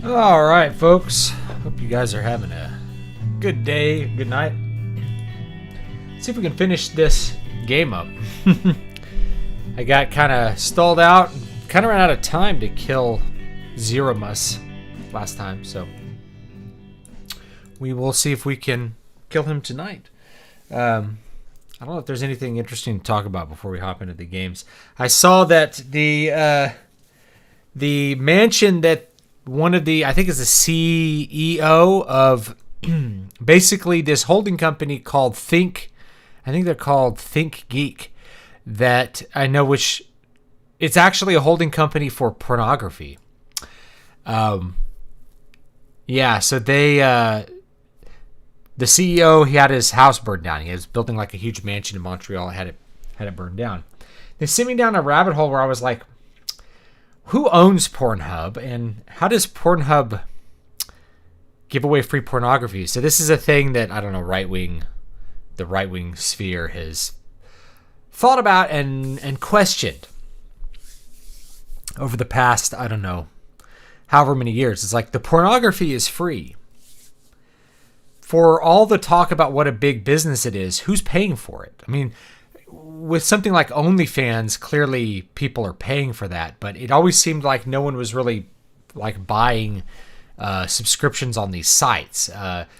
All right, folks. Hope you guys are having a good day, good night. Let's see if we can finish this game up. I got kind of stalled out, kind of ran out of time to kill Zeromus last time, so we will see if we can kill him tonight. I don't know if there's anything interesting to talk about before we hop into the games. I saw that the mansion that one of the, I think is the CEO of basically this holding company called I think they're called Think Geek, that I know, which it's actually a holding company for pornography. Yeah, so they, the CEO, he had his house burned down. He was building like a huge mansion in Montreal, had it burned down. They sent me down a rabbit hole where I was like, who owns Pornhub, and how does Pornhub give away free pornography? So this is a thing that, I don't know, the right-wing sphere has thought about and questioned over the past, I don't know, however many years. It's like the pornography is free. For all the talk about what a big business it is, who's paying for it? I mean, with something like OnlyFans, clearly people are paying for that, but it always seemed like no one was really like buying subscriptions on these sites.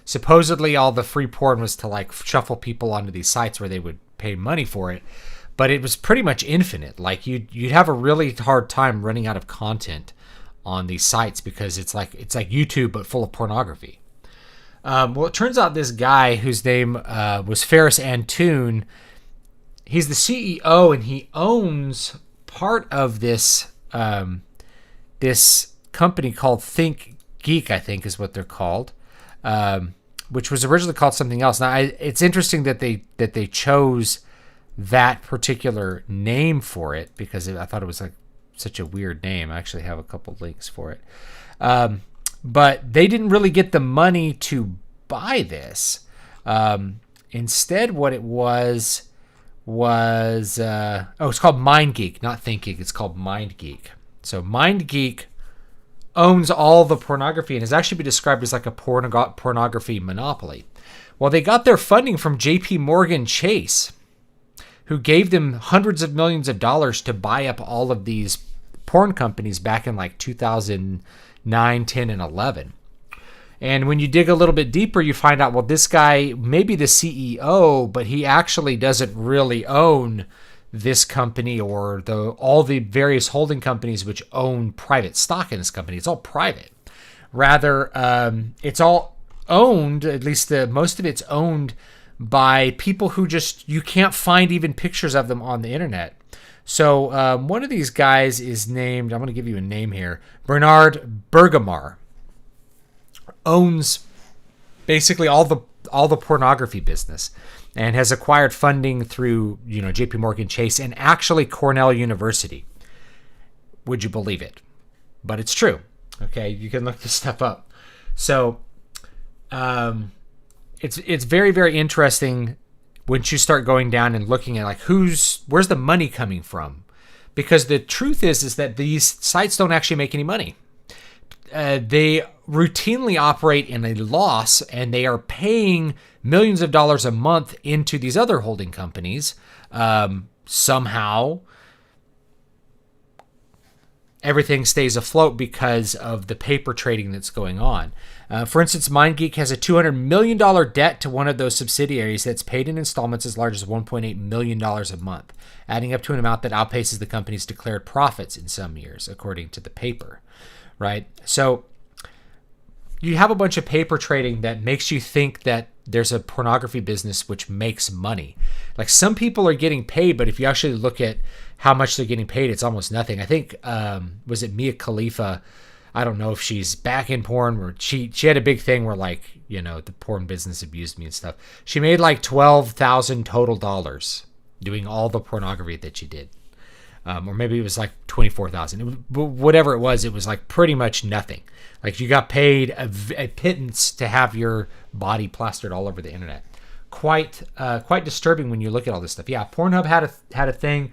Supposedly all the free porn was to like shuffle people onto these sites where they would pay money for it, but it was pretty much infinite. Like you'd have a really hard time running out of content on these sites because it's like YouTube but full of pornography. Well, it turns out this guy whose name was Ferris Antoon, he's the CEO, and he owns part of this this company called Think Geek, I think is what they're called, which was originally called something else. Now, it's interesting that they chose that particular name for it because I thought it was like such a weird name. I actually have a couple links for it, but they didn't really get the money to buy this. Instead, what it was it's called MindGeek, not ThinkGeek. It's called MindGeek. So MindGeek owns all the pornography and has actually been described as like a pornography monopoly. Well, they got their funding from J.P. Morgan Chase, who gave them hundreds of millions of dollars to buy up all of these porn companies back in like 2009, 10, and 11. And when you dig a little bit deeper, you find out, well, this guy may be the CEO, but he actually doesn't really own this company or all the various holding companies which own private stock in this company. It's all private. Rather, it's all owned, at least most of it's owned by people who you can't find even pictures of them on the internet. So one of these guys is named, I'm going to give you a name here, Bernard Bergamar. Owns basically all the pornography business and has acquired funding through, JP Morgan Chase and actually Cornell University. Would you believe it? But it's true. Okay, you can look this stuff up. So it's very, very interesting once you start going down and looking at like where's the money coming from? Because the truth is that these sites don't actually make any money. They routinely operate in a loss, and they are paying millions of dollars a month into these other holding companies. Somehow, everything stays afloat because of the paper trading that's going on. For instance, MindGeek has a $200 million debt to one of those subsidiaries that's paid in installments as large as $1.8 million a month, adding up to an amount that outpaces the company's declared profits in some years, according to the paper. Right? So you have a bunch of paper trading that makes you think that there's a pornography business which makes money. Like some people are getting paid, but if you actually look at how much they're getting paid, it's almost nothing. I think, was it Mia Khalifa? I don't know if she's back in porn, or she had a big thing where like, the porn business abused me and stuff. She made like $12,000 total dollars doing all the pornography that she did. Or maybe it was like 24,000. Whatever it was like pretty much nothing. Like you got paid a pittance to have your body plastered all over the internet. Quite disturbing when you look at all this stuff. Yeah, Pornhub had a thing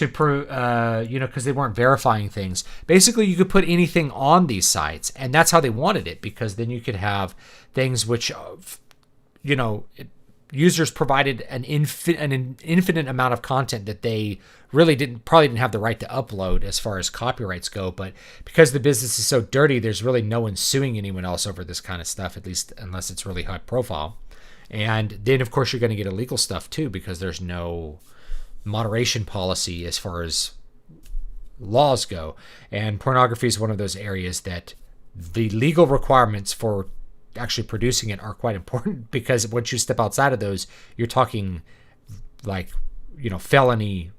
because they weren't verifying things. Basically, you could put anything on these sites, and that's how they wanted it, because then you could have things which, users provided an infinite amount of content that they really probably didn't have the right to upload as far as copyrights go. But because the business is so dirty, there's really no one suing anyone else over this kind of stuff, at least unless it's really high profile. And then, of course, you're going to get illegal stuff too, because there's no moderation policy as far as laws go. And pornography is one of those areas that the legal requirements for actually producing it are quite important, because once you step outside of those, you're talking like, felonies.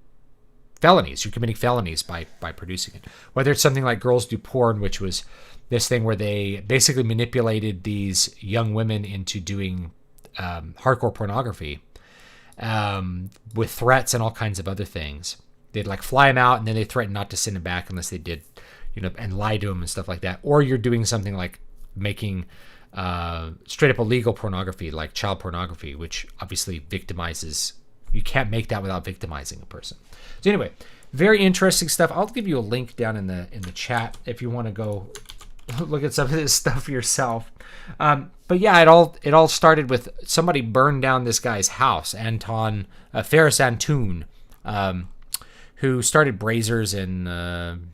You're committing felonies by producing it. Whether it's something like Girls Do Porn, which was this thing where they basically manipulated these young women into doing hardcore pornography, with threats and all kinds of other things. They'd like fly them out, and then they threaten not to send them back unless they did, and lie to them and stuff like that. Or you're doing something like making straight up illegal pornography, like child pornography, which obviously victimizes. You can't make that without victimizing a person. So anyway, very interesting stuff. I'll give you a link down in the chat if you want to go look at some of this stuff yourself. But yeah, it all started with somebody burned down this guy's house, Ferris Antoon, who started Brazers and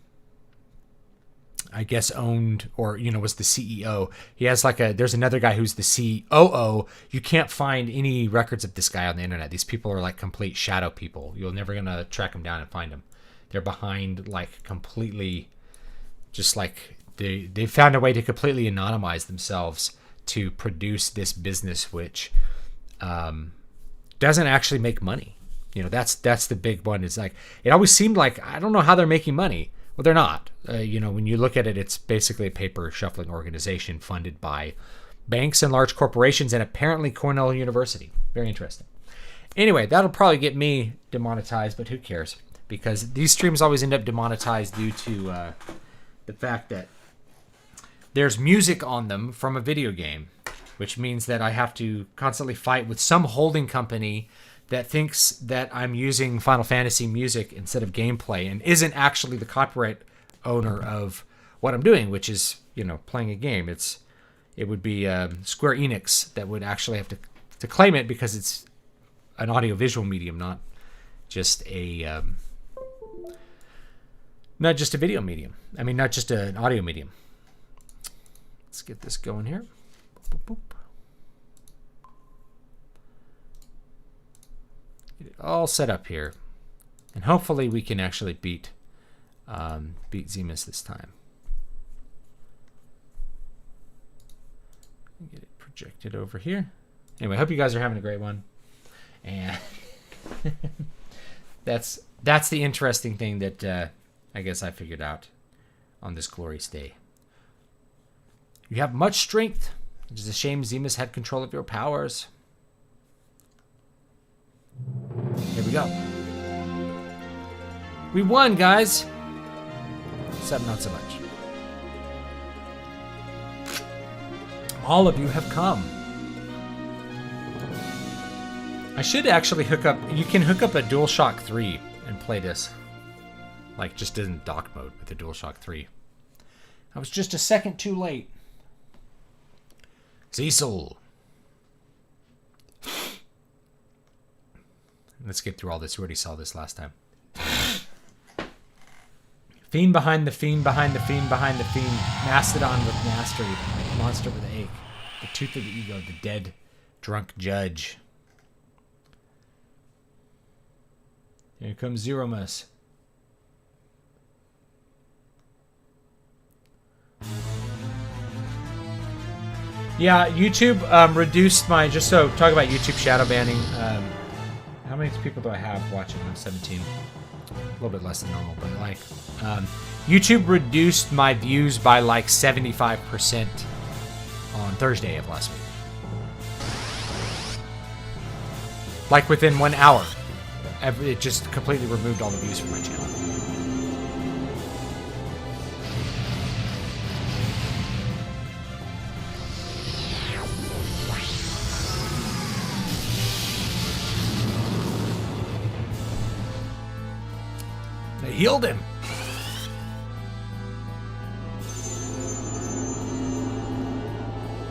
I guess owned, or was the CEO. He has there's another guy who's the COO. You can't find any records of this guy on the internet. These people are like complete shadow people. You're never gonna track them down and find them. They're behind completely, just like they found a way to completely anonymize themselves to produce this business, which doesn't actually make money. That's the big one. It's like, it always seemed like, I don't know how they're making money. Well, they're not. When you look at it, it's basically a paper shuffling organization funded by banks and large corporations, and apparently Cornell University. Very interesting. Anyway, that'll probably get me demonetized, but who cares? Because these streams always end up demonetized due to the fact that there's music on them from a video game, which means that I have to constantly fight with some holding company that thinks that I'm using Final Fantasy music instead of gameplay, and isn't actually the copyright owner of what I'm doing, which is, playing a game. It would be Square Enix that would actually have to claim it, because it's an audiovisual medium, not just a video medium. I mean, not just an audio medium. Let's get this going here. Boop, boop, boop. Get it all set up here, and hopefully we can actually beat Zeromus this time. Get it projected over here. Anyway, I hope you guys are having a great one, and that's the interesting thing that I guess I figured out on this glorious day. You have much strength. It is a shame Zeromus had control of your powers. Here we go. We won, guys. Except not so much. All of you have come. I should actually hook up. You can hook up a DualShock 3 and play this. Just in dock mode with the DualShock 3. I was just a second too late. Cecil. Let's get through all this. We already saw this last time. Fiend behind the fiend, behind the fiend, behind the fiend. Mastodon with mastery. Monster with ache. The tooth of the ego. The dead, drunk judge. Here comes Zeromus. Yeah, YouTube reduced my... Just so, talk about YouTube shadow banning. How many people do I have watching? I'm 17. A little bit less than normal, but YouTube reduced my views by 75% on Thursday of last week. Within 1 hour. It just completely removed all the views from my channel. healed him.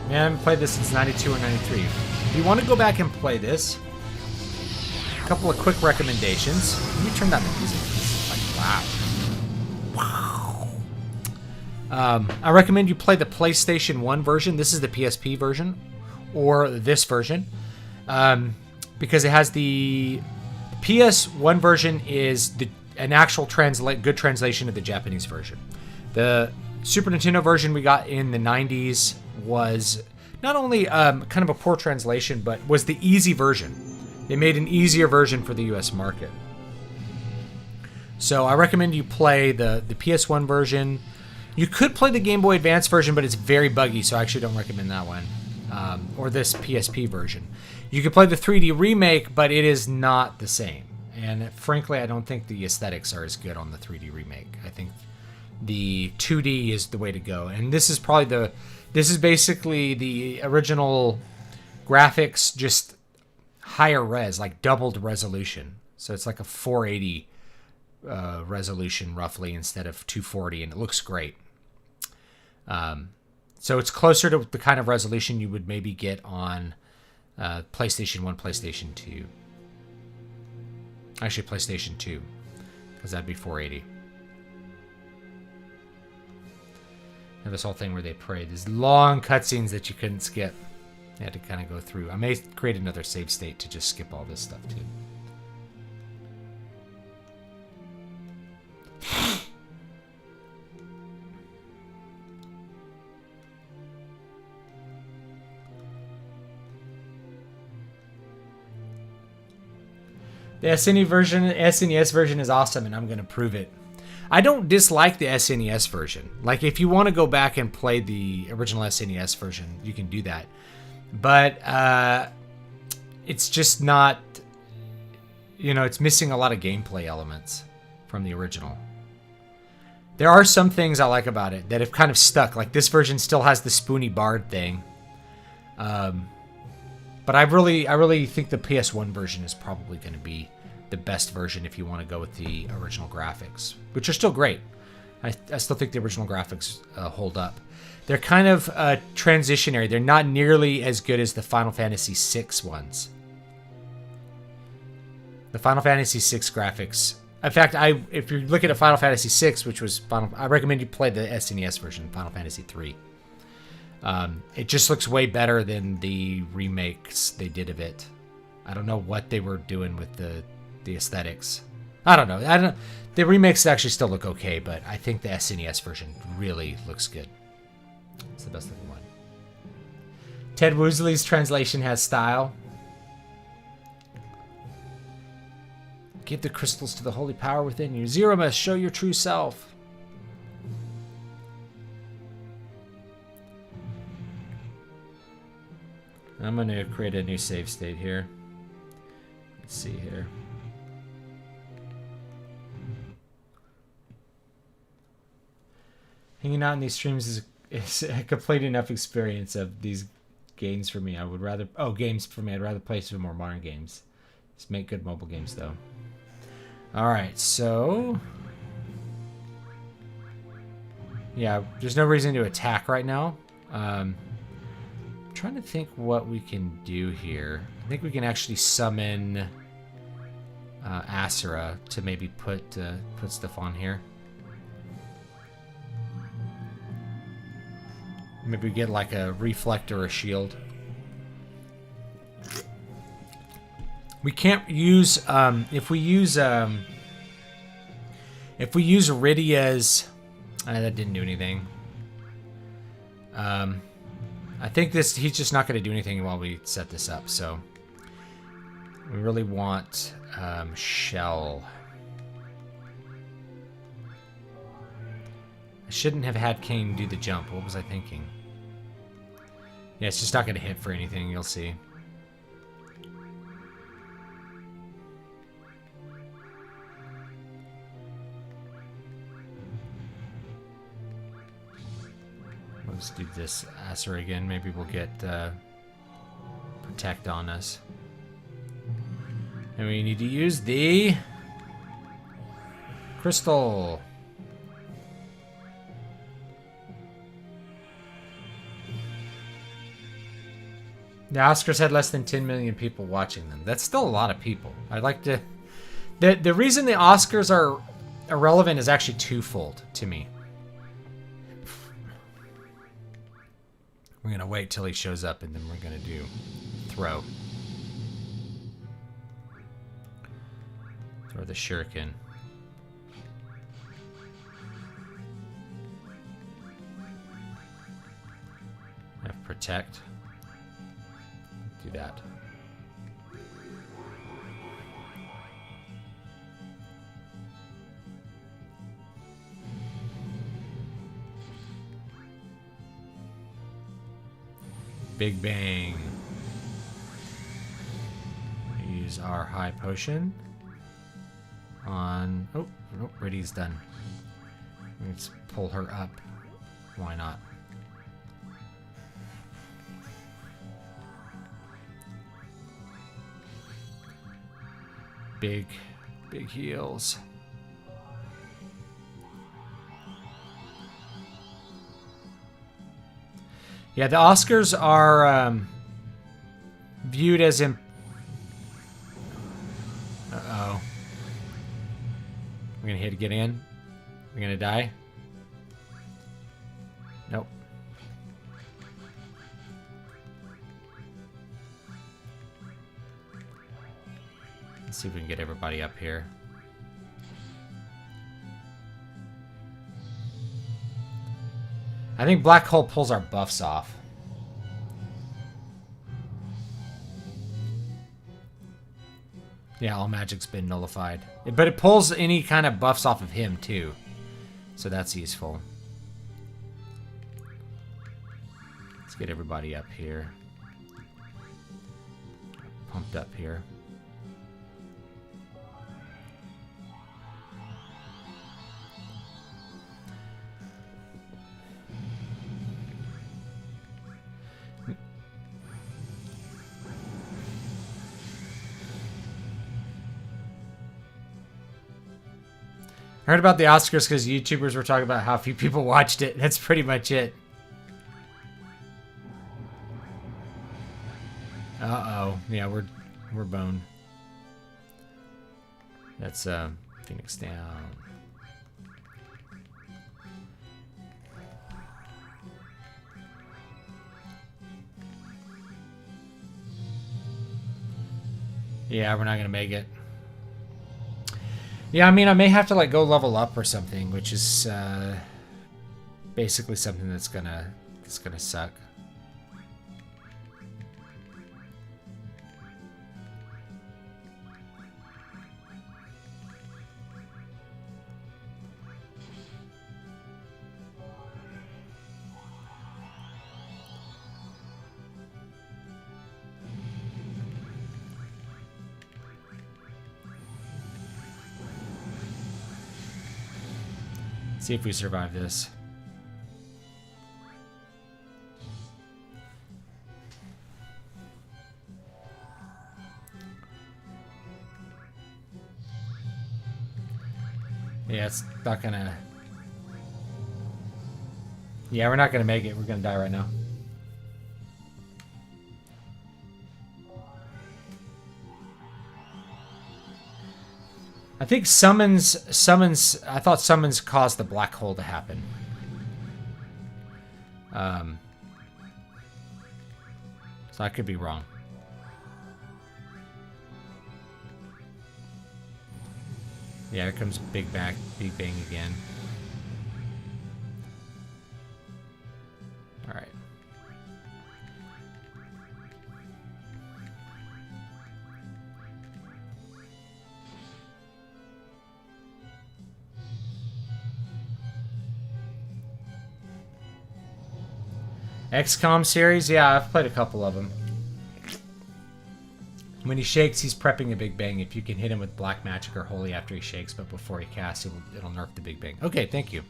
Man, I haven't played this since 92 or 93. If you want to go back and play this, a couple of quick recommendations. Let me turn down the music. Like, wow. I recommend you play the PlayStation 1 version. This is the PSP version, or this version, because it has the PS1 version is an actual good translation of the Japanese version. The Super Nintendo version we got in the 90s was not only kind of a poor translation, but was the easy version. They made an easier version for the US market. So I recommend you play the PS1 version. You could play the Game Boy Advance version, but it's very buggy, so I actually don't recommend that one. Or this PSP version. You could play the 3D remake, but it is not the same. And frankly, I don't think the aesthetics are as good on the 3D remake. I think the 2D is the way to go. And this is probably this is basically the original graphics, just higher res, like doubled resolution. So it's like a 480 resolution roughly instead of 240, and it looks great. So it's closer to the kind of resolution you would maybe get on PlayStation 1, PlayStation 2. Actually, PlayStation 2, because that'd be 480. And this whole thing where they pray. These long cutscenes that you couldn't skip. You had to kind of go through. I may create another save state to just skip all this stuff, too. The SNES version is awesome, and I'm going to prove it. I don't dislike the SNES version. Like, if you want to go back and play the original SNES version, you can do that. But it's just not, it's missing a lot of gameplay elements from the original. There are some things I like about it that have kind of stuck. Like, this version still has the spoony bard thing. But I really think the PS1 version is probably going to be the best version if you want to go with the original graphics, which are still great. I still think the original graphics hold up. They're kind of transitionary. They're not nearly as good as the Final Fantasy VI ones. The Final Fantasy VI graphics. In fact, if you're looking at Final Fantasy VI, which was I recommend you play the SNES version, Final Fantasy III. It just looks way better than the remakes they did of it. I don't know what they were doing with the aesthetics. I don't know. The remakes actually still look okay, but I think the SNES version really looks good. It's the best looking one. Ted Woosley's translation has style. Give the crystals to the holy power within you. Zeromus, show your true self. I'm going to create a new save state here. Let's see here. Hanging out in these streams is a complete enough experience of these games for me. I'd rather play some more modern games. Let's make good mobile games, though. Alright, so... yeah, there's no reason to attack right now. Trying to think what we can do here. I think we can actually summon Asura to maybe put stuff on here. Maybe get like a reflector or a shield. We can't use if we use Iridia's. That didn't do anything. I think he's just not going to do anything while we set this up, so we really want Shell. I shouldn't have had Kane do the jump. What was I thinking? Yeah, it's just not going to hit for anything, you'll see. Let's do this Asura again. Maybe we'll get Protect on us. And we need to use the Crystal. The Oscars had less than 10 million people watching them. That's still a lot of people. I'd like to... The reason the Oscars are irrelevant is actually twofold to me. We're going to wait till he shows up, and then we're going to do throw. Throw the shuriken. Have protect. Do that. Big Bang. Use our high potion on... Oh, nope, Riddy's done. Let's pull her up. Why not? Big heals. Yeah, the Oscars are viewed as Uh-oh. We're gonna hit to get in. We're gonna die. Nope. Let's see if we can get everybody up here. I think Black Hole pulls our buffs off. Yeah, all magic's been nullified. But it pulls any kind of buffs off of him, too. So that's useful. Let's get everybody up here. Pumped up here. I heard about the Oscars because YouTubers were talking about how few people watched it. That's pretty much it. Uh-oh. Yeah, we're boned. That's Phoenix down. Yeah, we're not gonna make it. Yeah, I mean, I may have to like go level up or something, which is basically something that's gonna suck. See if we survive this. Yeah, it's not gonna... Yeah, we're not gonna make it. We're gonna die right now. I think summons, I thought summons caused the black hole to happen. So I could be wrong. Yeah, here comes Big Bang again. All right. XCOM series? Yeah, I've played a couple of them. When he shakes, he's prepping a Big Bang. If you can hit him with Black Magic or Holy after he shakes, but before he casts, it'll nerf the Big Bang. Okay, thank you.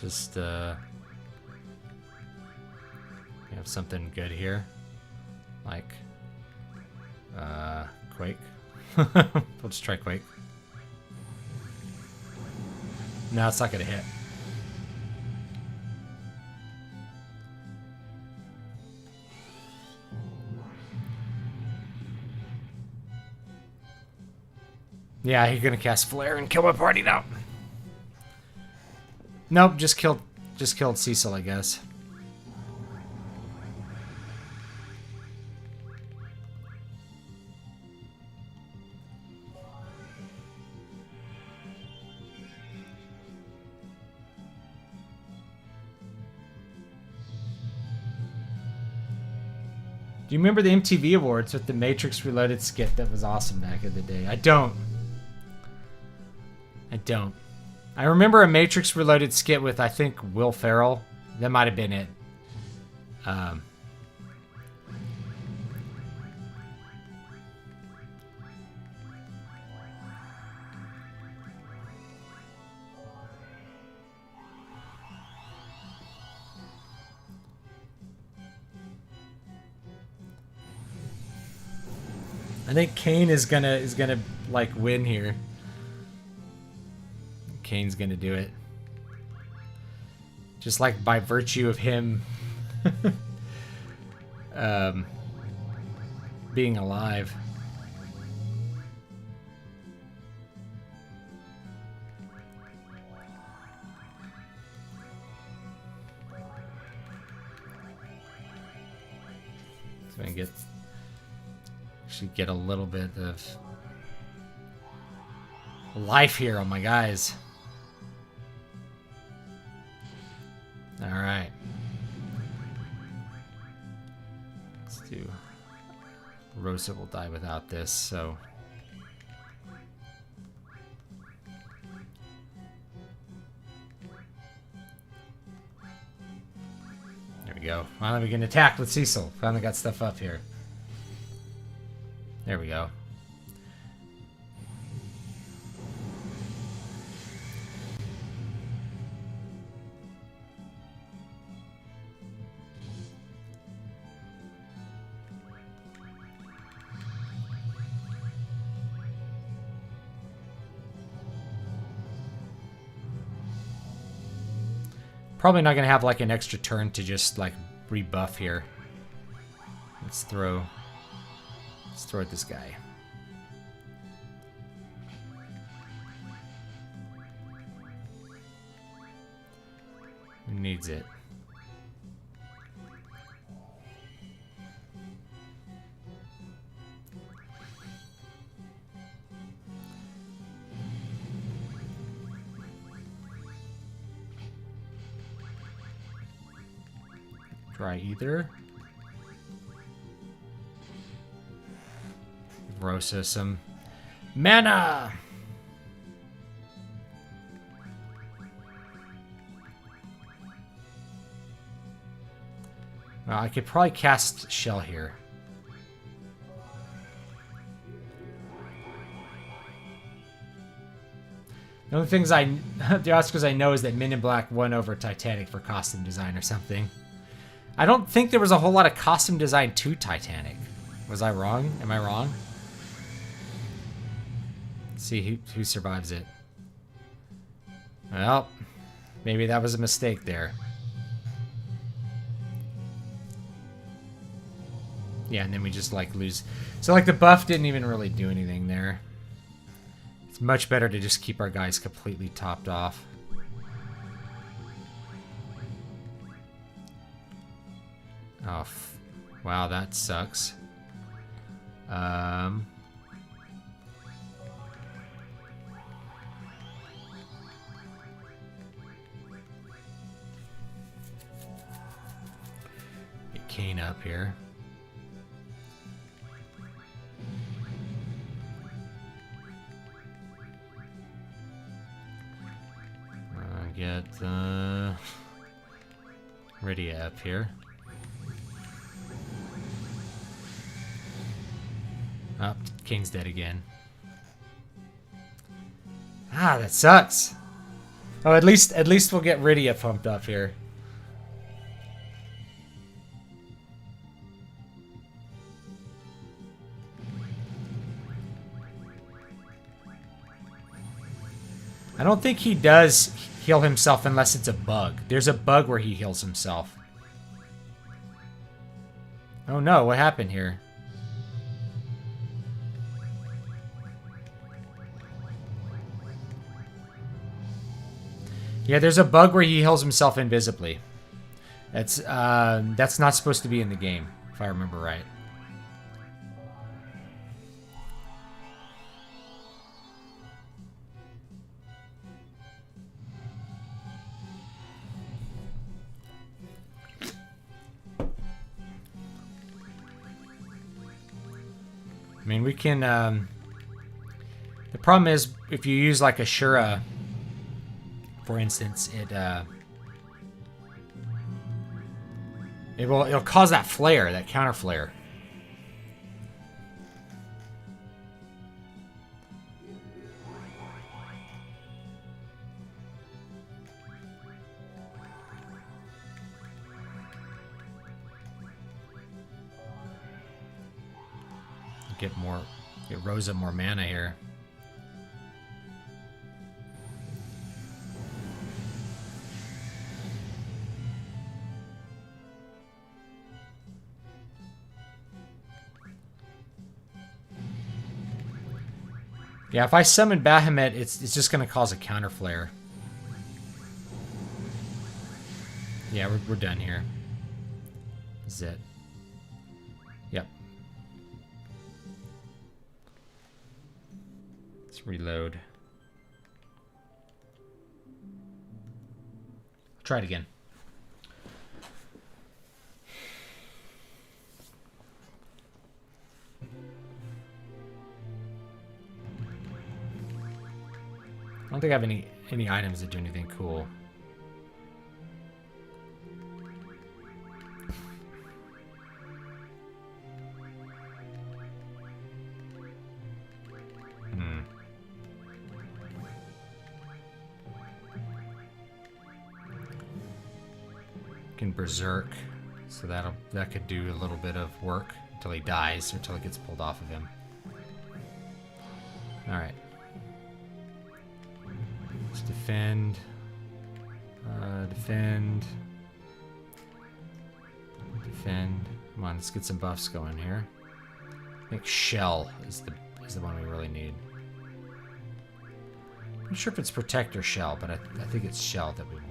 Just we have something good here, like Quake. We'll just try Quake. No, it's not gonna hit. Yeah, he's gonna cast Flare and kill my party now. Nope, just killed Cecil, I guess. Do you remember the MTV Awards with the Matrix Reloaded skit that was awesome back in the day? I don't. I remember a Matrix Reloaded skit with, I think, Will Ferrell. That might have been it. I think Kane is gonna like win here. Kane's gonna do it. Just like by virtue of him being alive. So I should get a little bit of life here on my guys. All right. Let's do. Rosa will die without this, so. There we go. Finally, we can attack with Cecil. Finally got stuff up here. There we go. Probably not gonna have like an extra turn to just like rebuff here. Let's throw at this guy. Who needs it? Try either. Rosa some mana. Well, I could probably cast Shell here. The only things the Oscars I know is that Men in Black won over Titanic for costume design or something. I don't think there was a whole lot of costume design to Titanic. Was I wrong? Am I wrong? Let's see who survives it. Well, maybe that was a mistake there. Yeah, and then we just like lose. So like the buff didn't even really do anything there. It's much better to just keep our guys completely topped off. Oh, wow, that sucks. Get Kane up here. Get Rydia up here. Oh, Kane's dead again. Ah, that sucks. Oh, at least we'll get Rydia pumped up here. I don't think he does heal himself unless it's a bug. There's a bug where he heals himself. Oh no, what happened here? Yeah, there's a bug where he heals himself invisibly. That's not supposed to be in the game, if I remember right. I mean, we can, the problem is, if you use, like, Ashura, for instance, it'll cause that flare, that counter flare. Get Rosa more mana here. Yeah, if I summon Bahamut, it's just going to cause a counter flare. Yeah, we're done here. This is it. Yep. Let's reload. Try it again. I don't think I have any items that do anything cool. Can Berserk, so that could do a little bit of work until he dies or until it gets pulled off of him. All right. Let's defend. Defend. Come on, let's get some buffs going here. I think Shell is the one we really need. I'm not sure if it's Protect or Shell, but I think it's Shell that we want.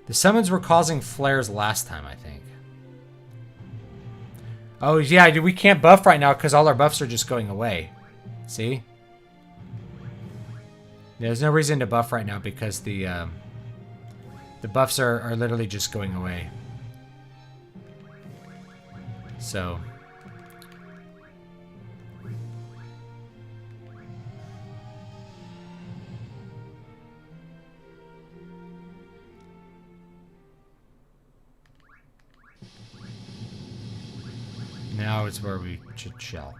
The summons were causing flares last time, I think. Oh, yeah, we can't buff right now because all our buffs are just going away. See? There's no reason to buff right now because the buffs are literally just going away. So... now it's where we should shell.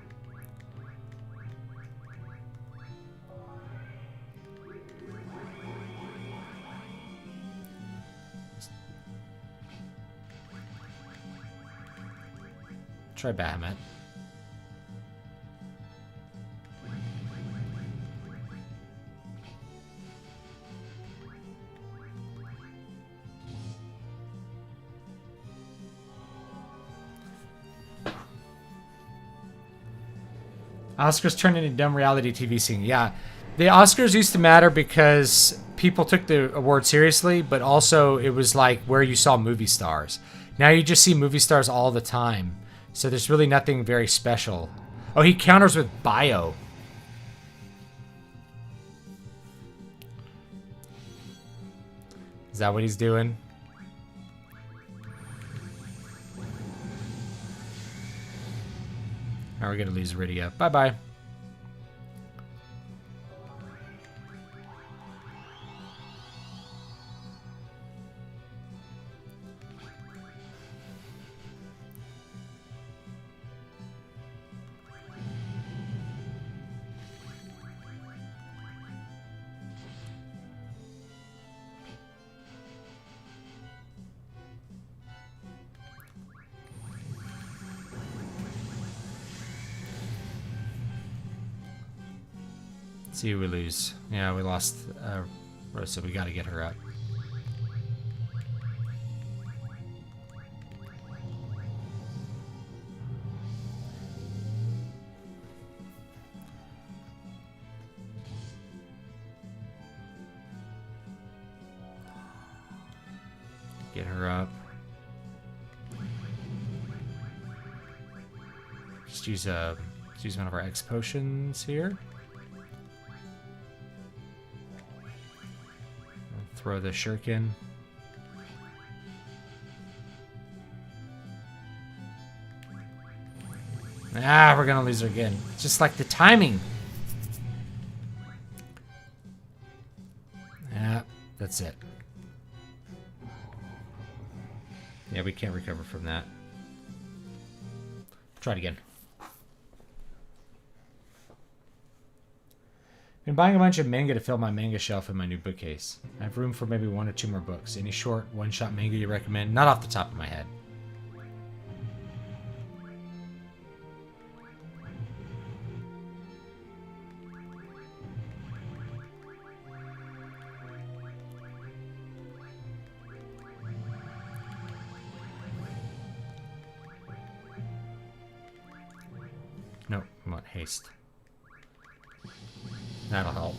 Try Bahamut. Oscars turned into dumb reality TV scene. Yeah, the Oscars used to matter because people took the award seriously, but also it was like where you saw movie stars. Now you just see movie stars all the time, so there's really nothing very special. Oh, he counters with bio. Is that what he's doing? Now we're gonna lose Rydia. Bye-bye. See who we lose. Yeah, we lost Rosa. We got to get her up. Get her up. Just use one of our X potions here. Throw the shuriken. Ah, we're gonna lose her again. Just like the timing. Yeah, that's it. Yeah, we can't recover from that. Try it again. Been buying a bunch of manga to fill my manga shelf in my new bookcase. I have room for maybe 1 or 2 more books. Any short, one-shot manga you recommend? Not off the top of my head. Nope, I want haste. That'll help.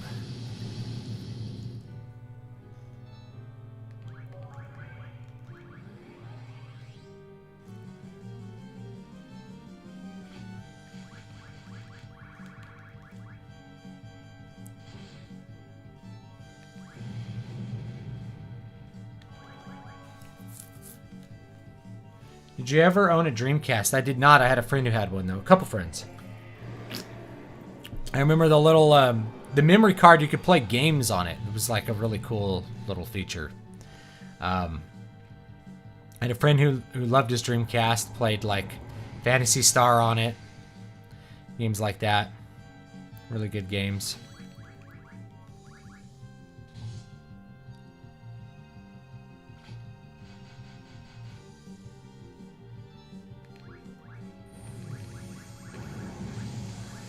Did you ever own a Dreamcast? I did not. I had a friend who had one, though. A couple friends. I remember the little, the memory card, you could play games on it. It was like a really cool little feature. I had a friend who loved his Dreamcast, played like Phantasy Star on it. Games like that. Really good games.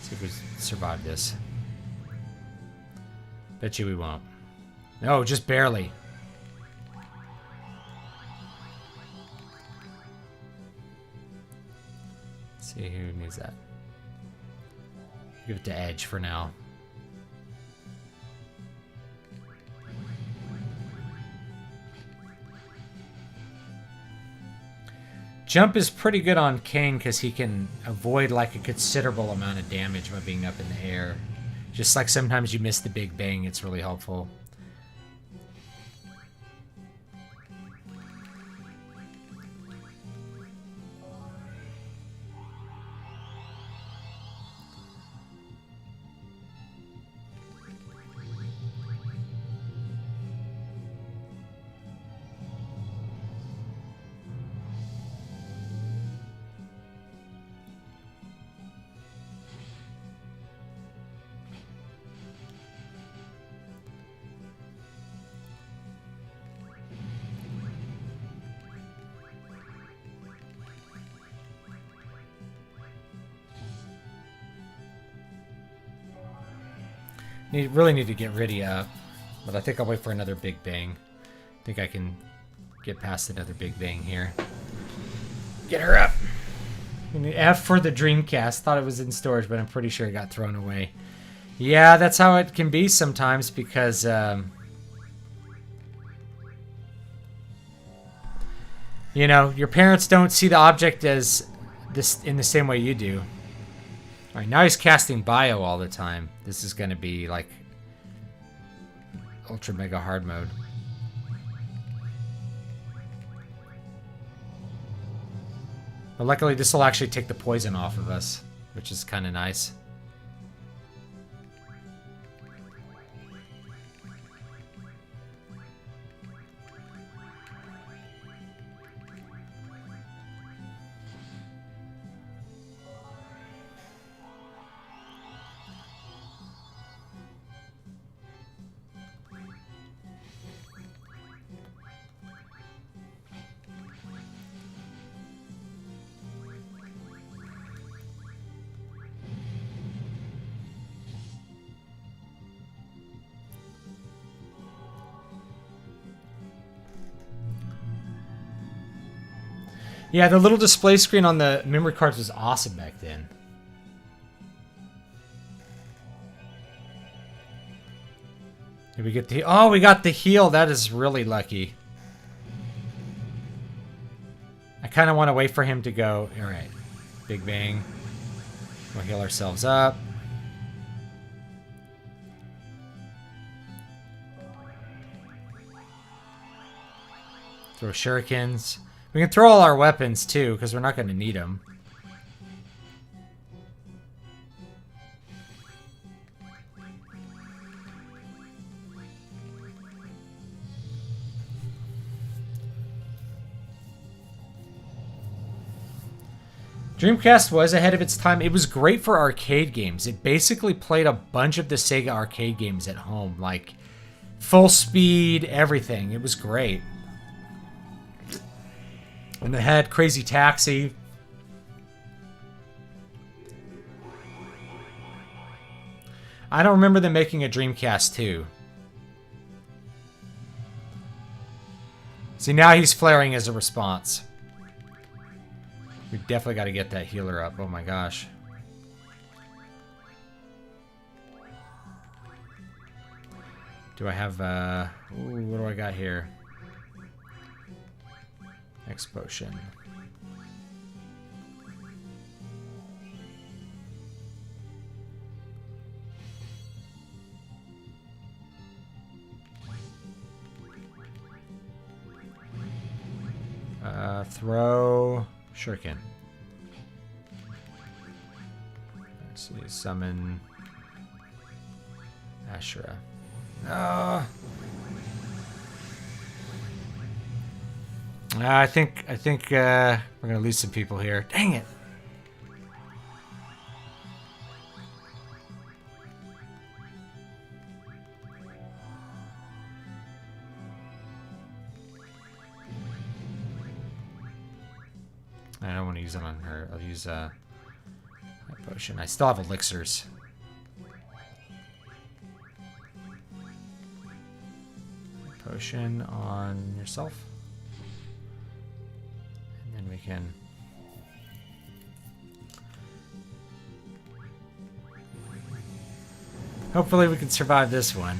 See if we survive this. Bet you we won't. No, just barely. Let's see who needs that. Give it to Edge for now. Jump is pretty good on Kane because he can avoid like a considerable amount of damage by being up in the air. Just like sometimes you miss the big bang, it's really helpful. Really need to get Rydia up, but I think I'll wait for another big bang. I think I can get past another big bang here. Get her up! F for the Dreamcast. Thought it was in storage, but I'm pretty sure it got thrown away. Yeah, that's how it can be sometimes because, you know, your parents don't see the object as this in the same way you do. Alright, now he's casting bio all the time. This is going to be like ultra mega hard mode. But luckily this will actually take the poison off of us, which is kind of nice. Yeah, the little display screen on the memory cards was awesome back then. Did we get the... Oh, we got the heal. That is really lucky. I kind of want to wait for him to go. All right. Big bang. We'll heal ourselves up. Throw shurikens. We can throw all our weapons, too, because we're not going to need them. Dreamcast was ahead of its time. It was great for arcade games. It basically played a bunch of the Sega arcade games at home. Like, full speed, everything. It was great. And they had Crazy Taxi. I don't remember them making a Dreamcast 2. See, now he's flaring as a response. We definitely got to get that healer up. Oh my gosh. Do I have, ooh, what do I got here? X potion. Throw shuriken. Let's see, summon Ashura. I think we're gonna lose some people here. Dang it! I don't want to use it on her. I'll use a potion. I still have elixirs. Potion on yourself. And then we can... Hopefully we can survive this one.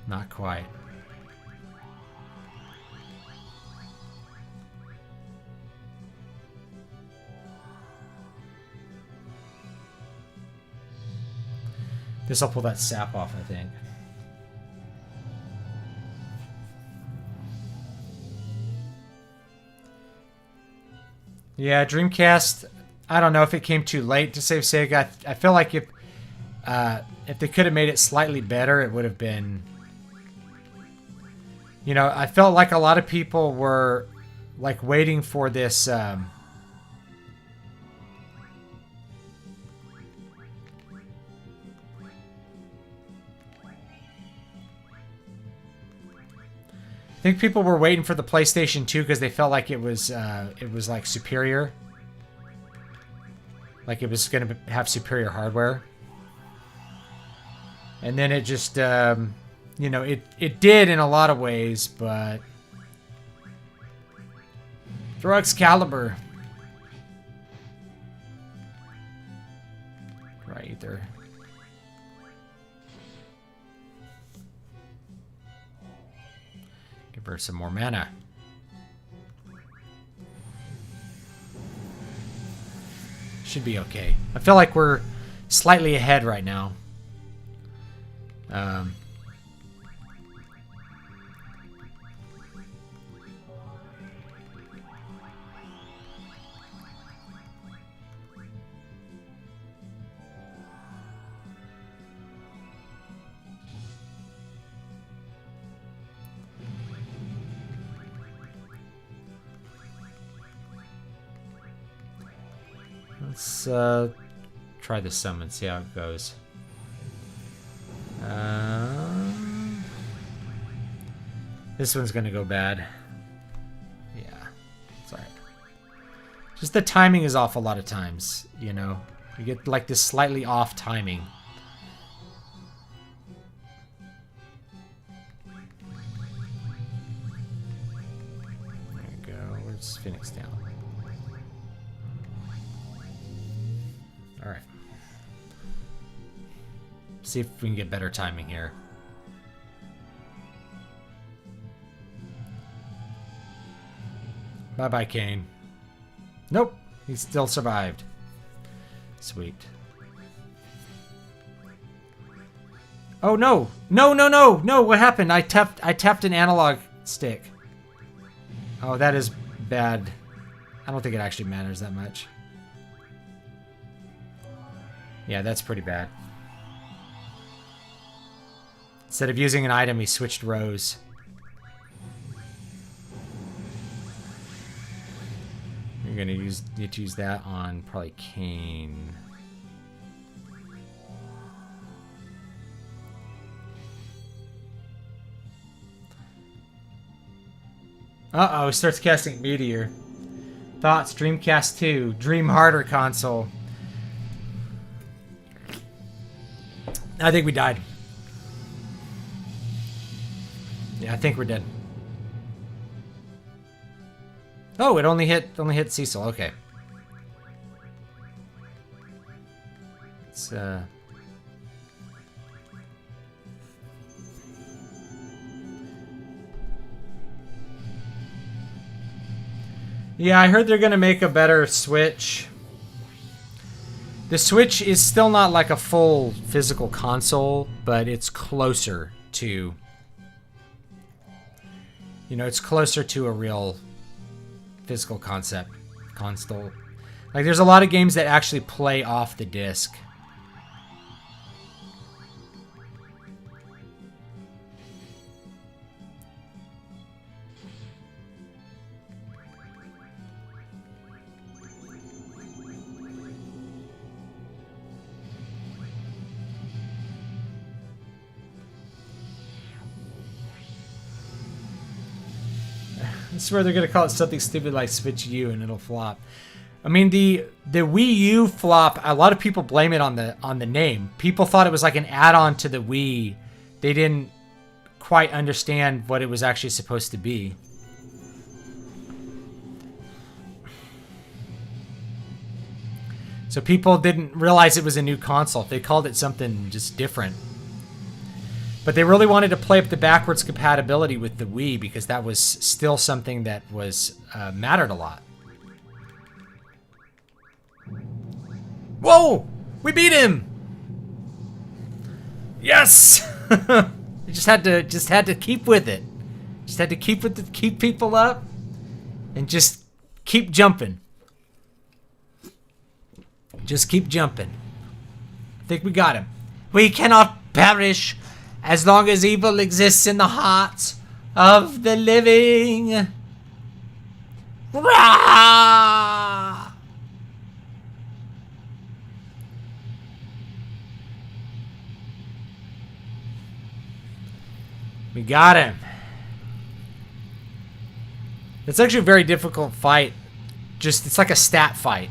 Not quite. This will pull that sap off, I think. Yeah, Dreamcast, I don't know if it came too late to save Sega. I feel like if they could have made it slightly better, it would have been... You know, I felt like a lot of people were, like, waiting for this... I think people were waiting for the PlayStation 2 because they felt like it was like superior. Like it was going to have superior hardware. And then it just, you know, it did in a lot of ways, but... Throw Excalibur. Right, either. Give her some more mana. Should be okay. I feel like we're slightly ahead right now. Let's try the summon, see how it goes. This one's gonna go bad. Yeah, it's alright. Just the timing is off a lot of times, you know. You get like this slightly off timing. Oops, Phoenix down. Alright. See if we can get better timing here. Bye-bye, Kane. Nope, he still survived. Sweet. Oh no! No, no, no! No, what happened? I tapped an analog stick. Oh, that is bad. I don't think it actually matters that much. Yeah, that's pretty bad. Instead of using an item, he switched rows. You're gonna need to use that on probably Kane. Uh-oh, starts casting Meteor. Thoughts, Dreamcast 2, Dream Harder console. I think we died. Yeah, I think we're dead. Oh, it only hit Cecil. Okay. It's yeah, I heard they're gonna make a better Switch. The Switch is still not like a full physical console, but it's closer to, you know, it's closer to a real physical console. Like, there's a lot of games that actually play off the disc. I swear they're gonna call it something stupid like Switch U and it'll flop. I mean, the Wii U flop, a lot of people blame it on the name. People thought it was like an add-on to the Wii. They didn't quite understand what it was actually supposed to be. So people didn't realize it was a new console. They called it something just different. But they really wanted to play up the backwards compatibility with the Wii because that was still something that was mattered a lot. Whoa! We beat him! Yes! We just had to keep with it. Just had to keep people up and just keep jumping. Just keep jumping. I think we got him. We cannot perish as long as evil exists in the hearts of the living. Rah! We got him. It's actually a very difficult fight. Just, it's like a stat fight.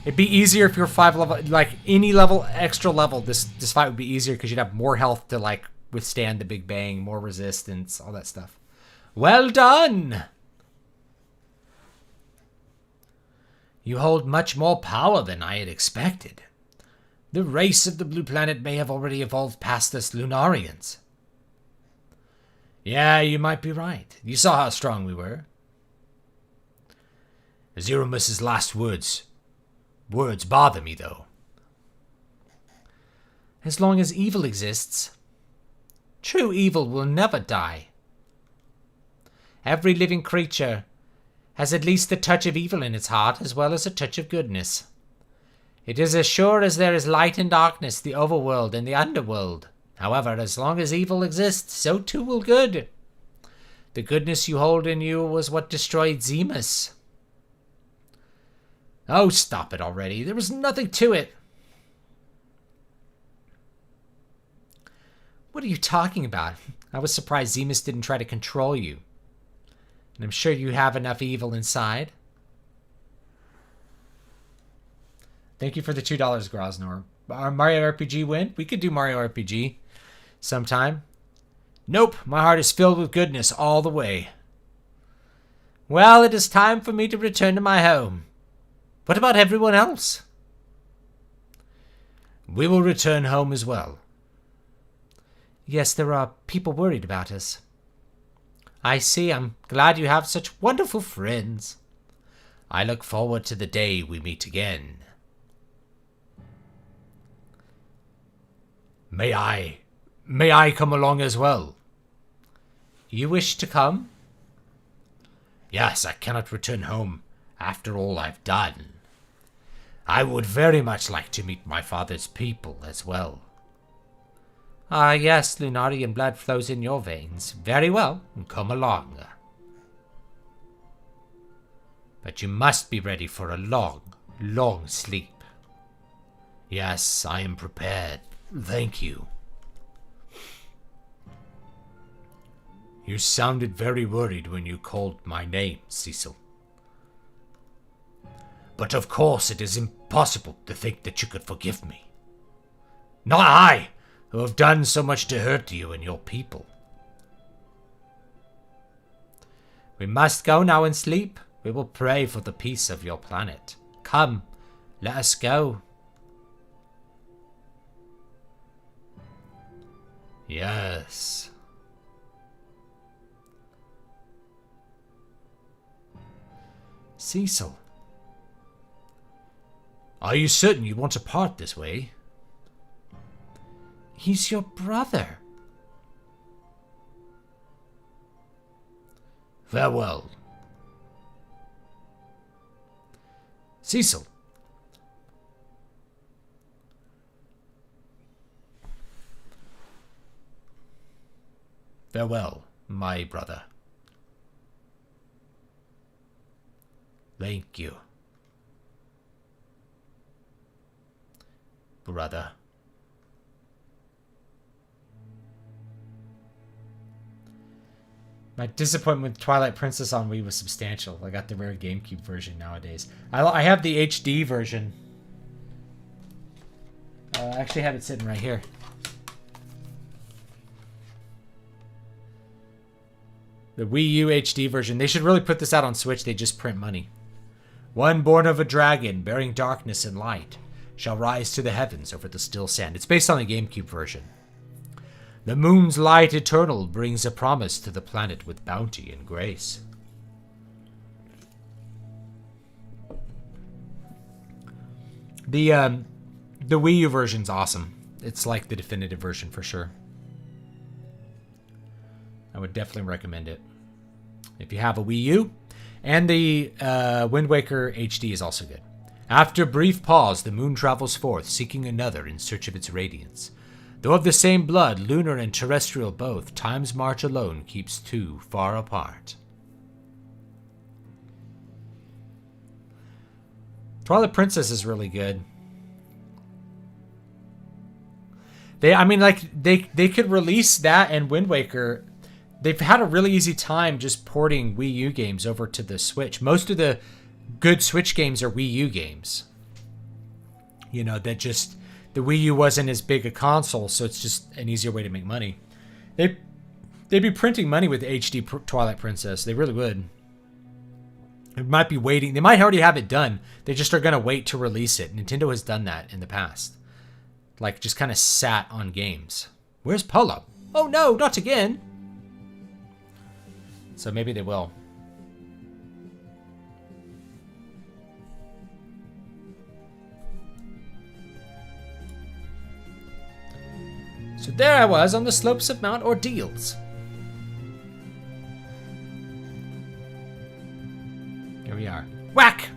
It'd be easier if you're 5 level, like any level, extra level, this fight would be easier because you'd have more health to like withstand the Big Bang, more resistance, all that stuff. Well done! You hold much more power than I had expected. The race of the blue planet may have already evolved past us Lunarians. Yeah, you might be right. You saw how strong we were. Zeromus's last words bother me, though. As long as evil exists, true evil will never die. Every living creature has at least a touch of evil in its heart as well as a touch of goodness. It is as sure as there is light and darkness, the overworld and the underworld. However, as long as evil exists, so too will good. The goodness you hold in you was what destroyed Zeromus. Oh, stop it already. There was nothing to it. What are you talking about? I was surprised Zeromus didn't try to control you. And I'm sure you have enough evil inside. Thank you for the $2, Grosnor. Our Mario RPG win? We could do Mario RPG sometime. Nope, my heart is filled with goodness all the way. Well, it is time for me to return to my home. What about everyone else? We will return home as well. Yes, there are people worried about us. I see. I'm glad you have such wonderful friends. I look forward to the day we meet again. May I come along as well? You wish to come? Yes, I cannot return home after all I've done. I would very much like to meet my father's people as well. Ah, yes, Lunarian blood flows in your veins. Very well, come along. But you must be ready for a long, long sleep. Yes, I am prepared. Thank you. You sounded very worried when you called my name, Cecil. But of course it is impossible to think that you could forgive me. Not I, who have done so much to hurt you and your people. We must go now and sleep. We will pray for the peace of your planet. Come, let us go. Yes. Cecil. Are you certain you want to part this way? He's your brother. Farewell. Cecil. Farewell, my brother. Thank you. Brother. My disappointment with Twilight Princess on Wii was substantial. I got the rare GameCube version nowadays. I have the HD version. I actually have it sitting right here. The Wii U HD version. They should really put this out on Switch. They just print money. One born of a dragon, bearing darkness and light, shall rise to the heavens over the still sand. It's based on the GameCube version. The moon's light eternal brings a promise to the planet with bounty and grace. The Wii U version's awesome. It's like the definitive version for sure. I would definitely recommend it if you have a Wii U. And the Wind Waker HD is also good. After a brief pause, the moon travels forth, seeking another in search of its radiance. Though of the same blood, lunar and terrestrial both, time's march alone keeps two far apart. Twilight Princess is really good. They could release that and Wind Waker. They've had a really easy time just porting Wii U games over to the Switch. Most of the good Switch games are Wii U games. You know, that just... The Wii U wasn't as big a console, so it's just an easier way to make money. They'd be printing money with HD Twilight Princess. They really would. They might be waiting. They might already have it done. They just are going to wait to release it. Nintendo has done that in the past. Like, just kind of sat on games. Where's Polo? Oh no, not again! So maybe they will. So there I was on the slopes of Mount Ordeals. Here we are. Whack!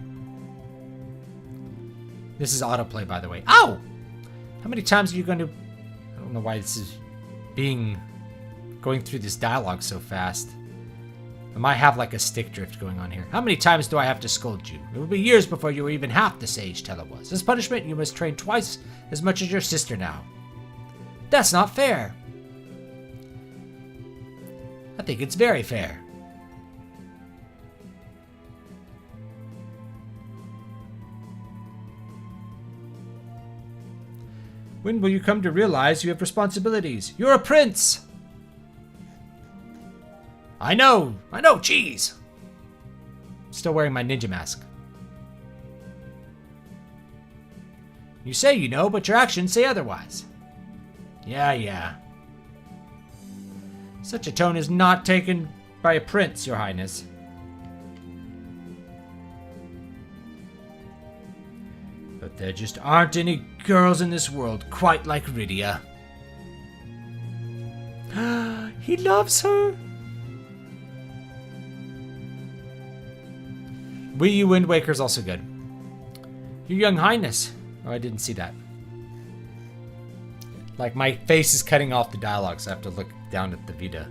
This is autoplay, by the way. Ow! How many times are you going to... I don't know why this is going through this dialogue so fast. I might have like a stick drift going on here. How many times do I have to scold you? It will be years before you were even half the sage Teller was. As punishment, you must train twice as much as your sister now. That's not fair. I think it's very fair. When will you come to realize you have responsibilities? You're a prince! I know, jeez! Still wearing my ninja mask. You say you know, but your actions say otherwise. Yeah. Such a tone is not taken by a prince, Your Highness. But there just aren't any girls in this world quite like Rydia. He loves her. Wii U Wind Waker's also good. Your Young Highness. Oh, I didn't see that. Like, my face is cutting off the dialogue, so I have to look down at the Vita.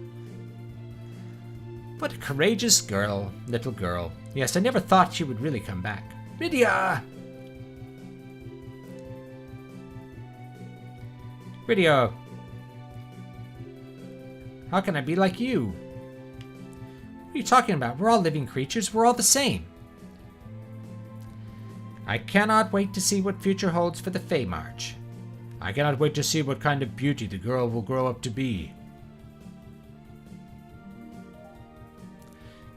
What a courageous girl, little girl. Yes, I never thought she would really come back. Rydia! Rydia! How can I be like you? What are you talking about? We're all living creatures. We're all the same. I cannot wait to see what future holds for the Fey March. I cannot wait to see what kind of beauty the girl will grow up to be.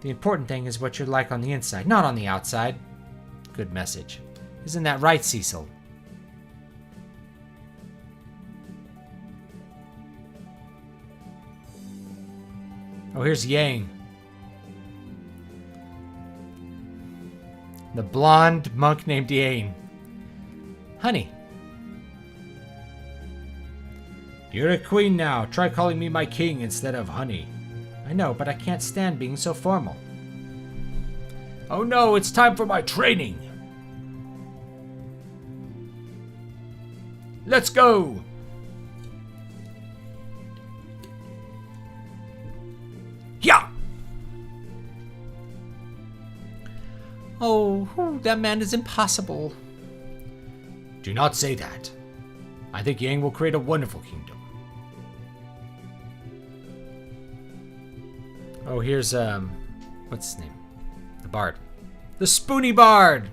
The important thing is what you're like on the inside, not on the outside. Good message. Isn't that right, Cecil? Oh, here's Yang. The blonde monk named Yang. Honey. You're a queen now. Try calling me my king instead of honey. I know, but I can't stand being so formal. Oh no, it's time for my training. Let's go. Yeah. Oh, that man is impossible. Do not say that. I think Yang will create a wonderful kingdom. Oh, here's, what's his name? The Bard. The Spoony Bard!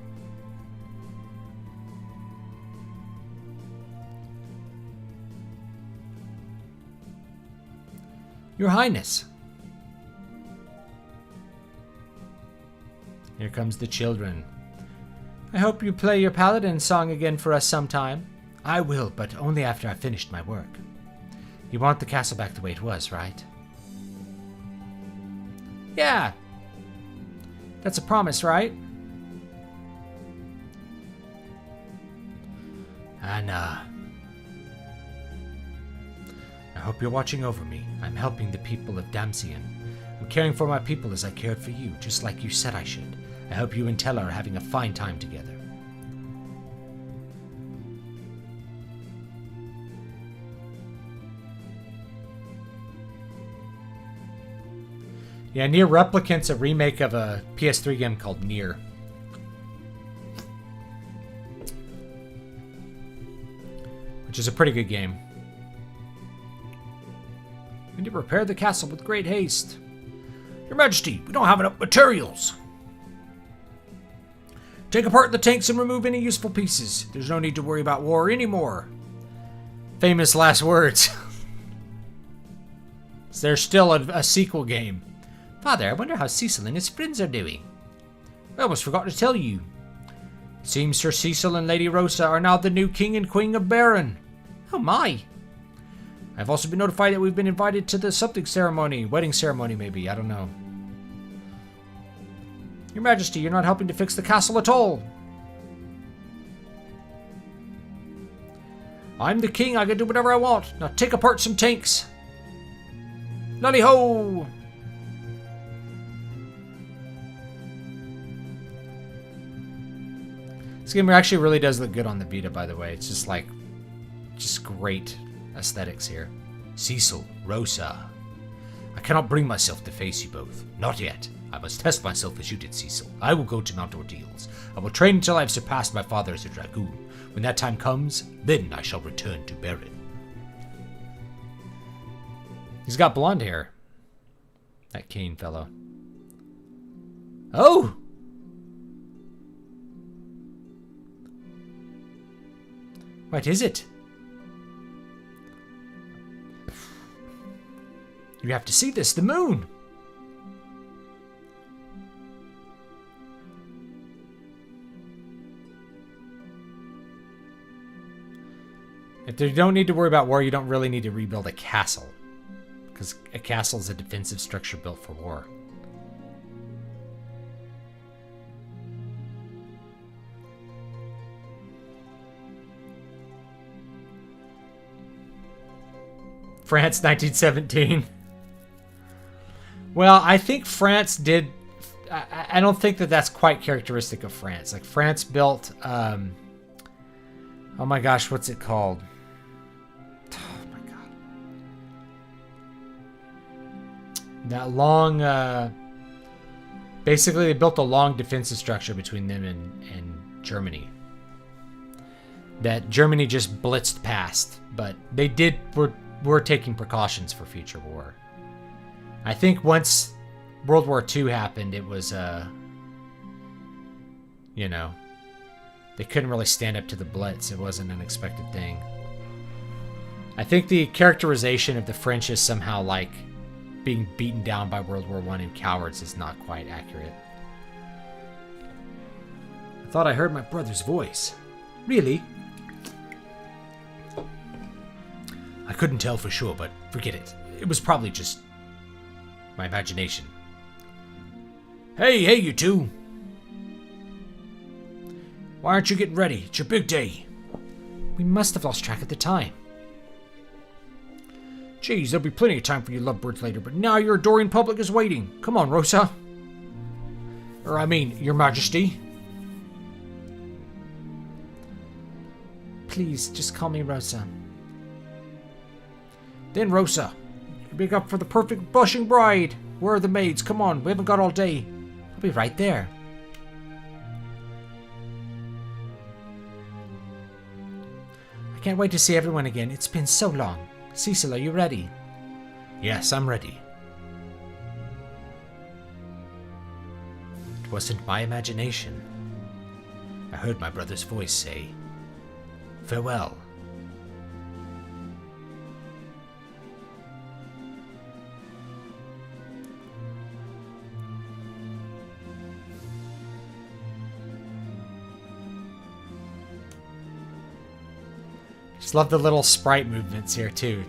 Your Highness. Here comes the children. I hope you play your paladin song again for us sometime. I will, but only after I've finished my work. You want the castle back the way it was, right? Yeah. That's a promise, right? And, I hope you're watching over me. I'm helping the people of Damsian. I'm caring for my people as I cared for you, just like you said I should. I hope you and Tella are having a fine time together. Yeah, Nier Replicant's a remake of a PS3 game called Nier. Which is a pretty good game. We need to repair the castle with great haste. Your Majesty, we don't have enough materials. Take apart the tanks and remove any useful pieces. There's no need to worry about war anymore. Famous last words. There's still a sequel game. Father, I wonder how Cecil and his friends are doing. I almost forgot to tell you. It seems Sir Cecil and Lady Rosa are now the new King and Queen of Baron. Oh my. I've also been notified that we've been invited to the something ceremony. Wedding ceremony, maybe. I don't know. Your Majesty, you're not helping to fix the castle at all. I'm the king. I can do whatever I want. Now take apart some tanks. Lally-ho! This game actually really does look good on the Vita, by the way. It's just like, just great aesthetics here. Cecil, Rosa. I cannot bring myself to face you both. Not yet. I must test myself as you did, Cecil. I will go to Mount Ordeals. I will train until I have surpassed my father as a dragoon. When that time comes, then I shall return to Baron. He's got blonde hair. That Kane fellow. Oh! What is it? You have to see this, the moon! If you don't need to worry about war, you don't really need to rebuild a castle. Because a castle is a defensive structure built for war. France, 1917. Well, I think France did... I don't think that that's quite characteristic of France. Like, France built... oh my gosh, what's it called? Oh my god. That long... basically, they built a long defensive structure between them and Germany. That Germany just blitzed past. But they were taking precautions for future war. I think once World War II happened, it was, you know, they couldn't really stand up to the Blitz. It wasn't an expected thing. I think the characterization of the French as somehow like being beaten down by World War I and cowards is not quite accurate. I thought I heard my brother's voice. Really? I couldn't tell for sure, but forget it. It was probably just my imagination. Hey, you two. Why aren't you getting ready? It's your big day. We must have lost track of the time. Geez, there'll be plenty of time for you lovebirds later, but now your adoring public is waiting. Come on, Rosa. I mean, Your Majesty. Please, just call me Rosa. Then, Rosa, make up for the perfect blushing bride. Where are the maids? Come on, we haven't got all day. I'll be right there. I can't wait to see everyone again. It's been so long. Cecil, are you ready? Yes, I'm ready. It wasn't my imagination. I heard my brother's voice say, farewell. Just love the little sprite movements here, too.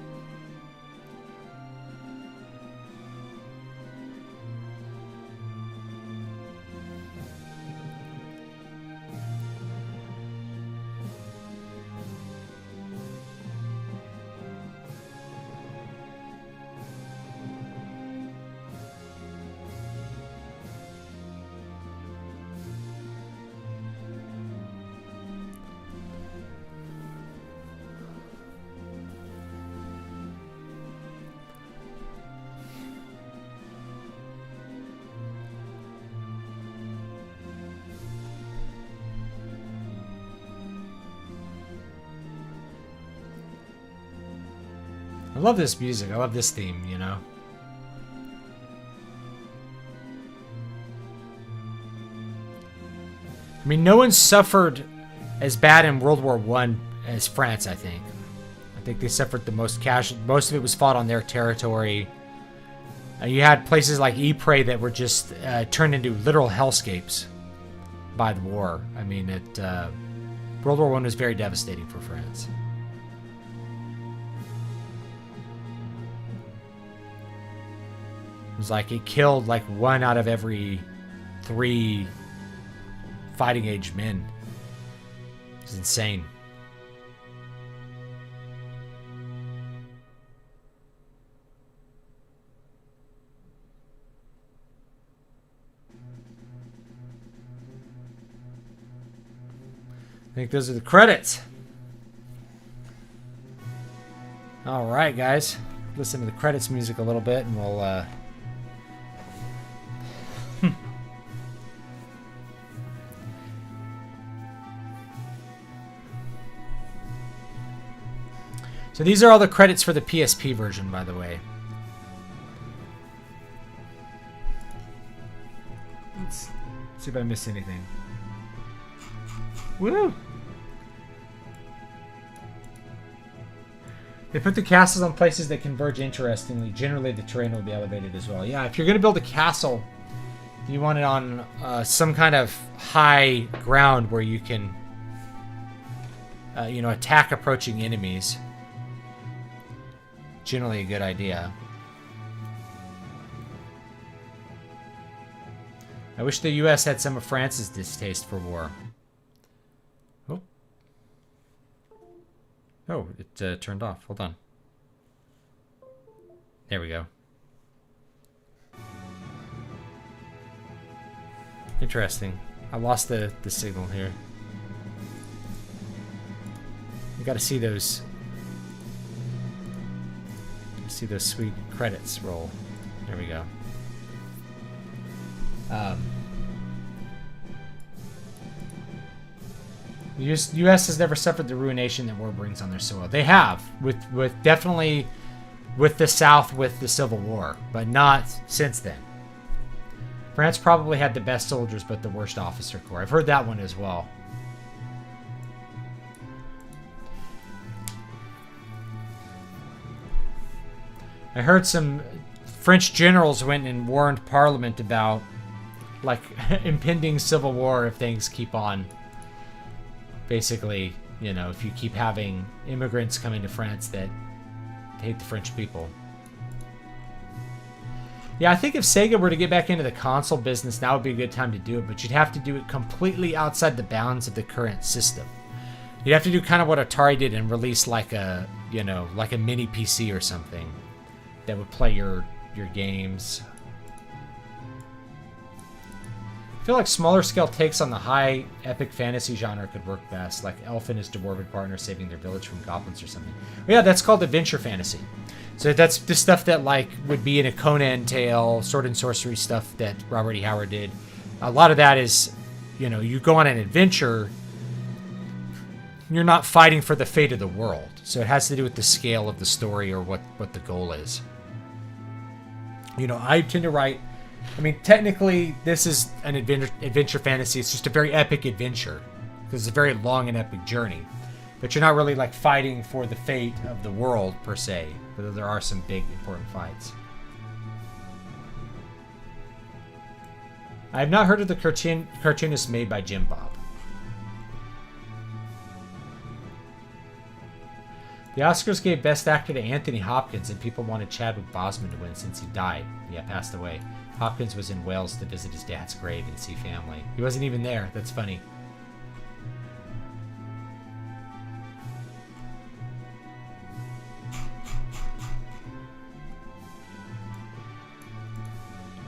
I love this music. I love this theme, you know? I mean, no one suffered as bad in World War I as France, I think. I think they suffered the most casualties. Most of it was fought on their territory. You had places like Ypres that were just turned into literal hellscapes by the war. I mean, World War I was very devastating for France. It was like it killed like 1 out of every 3 fighting age men. It's insane. I think those are the credits. All right, guys. Listen to the credits music a little bit and we'll So these are all the credits for the PSP version, by the way. Let's see if I missed anything. Woo! They put the castles on places that converge interestingly. Generally, the terrain will be elevated as well. Yeah, if you're going to build a castle, you want it on some kind of high ground where you can attack approaching enemies. Generally a good idea. I wish the U.S. had some of France's distaste for war. Oh, it turned off. Hold on. There we go. Interesting. I lost the signal here. You got to see those. See those sweet credits roll. There we go. The U.S. has never suffered the ruination that war brings on their soil. They have, with definitely with the South with the Civil War, but not since then. France probably had the best soldiers, but the worst officer corps. I've heard that one as well. I heard some French generals went and warned Parliament about, like, impending civil war if things keep on. Basically, if you keep having immigrants coming to France that hate the French people. Yeah, I think if Sega were to get back into the console business, now would be a good time to do it, but you'd have to do it completely outside the bounds of the current system. You'd have to do kind of what Atari did and release like a mini PC or something that would play your games. I feel like smaller scale takes on the high epic fantasy genre could work best, like Elf and his dwarven partner saving their village from goblins or something. But yeah, that's called adventure fantasy. So that's the stuff that like would be in a Conan tale, sword and sorcery stuff that Robert E. Howard did. A lot of that is, you go on an adventure, you're not fighting for the fate of the world. So it has to do with the scale of the story or what the goal is. I tend to write, technically this is an adventure fantasy. It's just a very epic adventure because it's a very long and epic journey. But you're not really like fighting for the fate of the world per se, but there are some big important fights. I have not heard of the cartoonist made by Jim Bob. The Oscars gave Best Actor to Anthony Hopkins, and people wanted Chadwick Boseman to win since he died. Yeah, passed away. Hopkins was in Wales to visit his dad's grave and see family. He wasn't even there. That's funny.